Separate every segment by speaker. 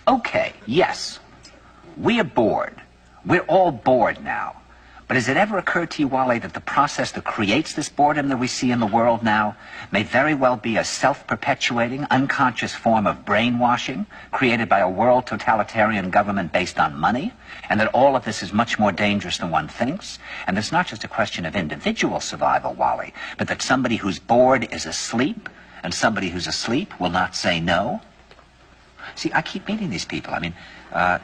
Speaker 1: Okay, yes, we are bored. We're all bored now. But has it ever occurred to you, Wally, that the process that creates this boredom that we see in the world now may very well be a self-perpetuating, unconscious form of brainwashing created by a world totalitarian government based on money, and that all of this is much more dangerous than one thinks, and it's not just a question of individual survival, Wally, but that somebody who's bored is asleep, and somebody who's asleep will not say no? See, I keep meeting these people. I mean,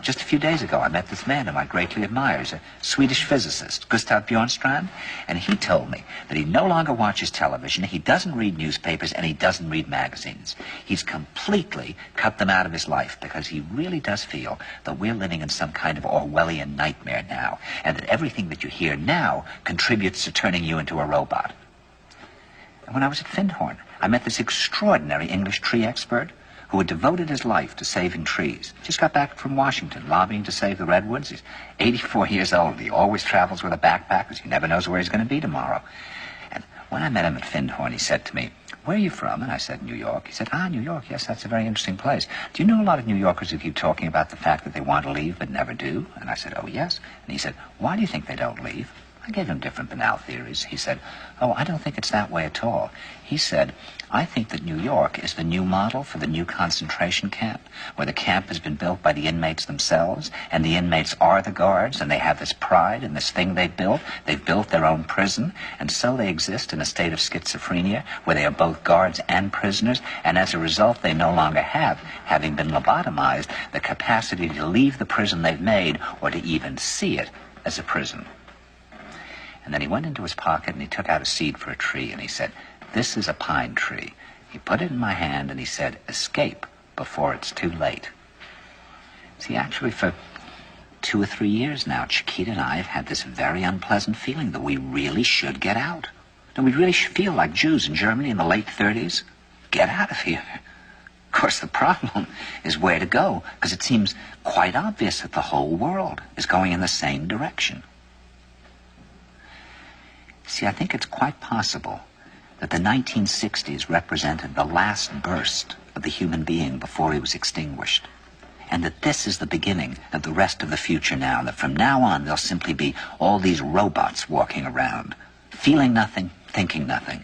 Speaker 1: just a few days ago, I met this man whom I greatly admire. He's a Swedish physicist, Gustav Bjornstrand, and he told me that he no longer watches television, he doesn't read newspapers, and he doesn't read magazines. He's completely cut them out of his life because he really does feel that we're living in some kind of Orwellian nightmare now, and that everything that you hear now contributes to turning you into a robot. And when I was at Findhorn, I met this extraordinary English tree expert who had devoted his life to saving trees. Just got back from Washington, lobbying to save the redwoods. He's 84 years old. He always travels with a backpack because he never knows where he's going to be tomorrow. And when I met him at Findhorn, he said to me, "Where are you from?" And I said, "New York." He said, "New York, yes, that's a very interesting place. Do you know a lot of New Yorkers who keep talking about the fact that they want to leave but never do?" And I said, "Oh, yes." And he said, "Why do you think they don't leave?" I gave him different banal theories. He said, "Oh, I don't think it's that way at all." He said, "I think that New York is the new model for the new concentration camp, where the camp has been built by the inmates themselves, and the inmates are the guards, and they have this pride in this thing they've built. They've built their own prison, and so they exist in a state of schizophrenia, where they are both guards and prisoners, and as a result, they no longer have, having been lobotomized, the capacity to leave the prison they've made, or to even see it as a prison." And then he went into his pocket and he took out a seed for a tree and he said, "This is a pine tree." He put it in my hand and he said, "Escape before it's too late." See, actually for 2 or 3 years now, Chiquita and I have had this very unpleasant feeling that we really should get out. And we really should feel like Jews in Germany in the late 30s. Get out of here. Of course, the problem is where to go, because it seems quite obvious that the whole world is going in the same direction. See, I think it's quite possible that the 1960s represented the last burst of the human being before he was extinguished, and that this is the beginning of the rest of the future now, that from now on there'll simply be all these robots walking around, feeling nothing, thinking nothing,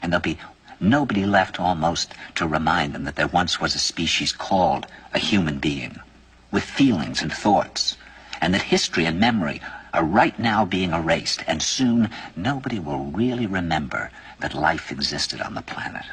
Speaker 1: and there'll be nobody left almost to remind them that there once was a species called a human being, with feelings and thoughts, and that history and memory are right now being erased, and soon nobody will really remember that life existed on the planet.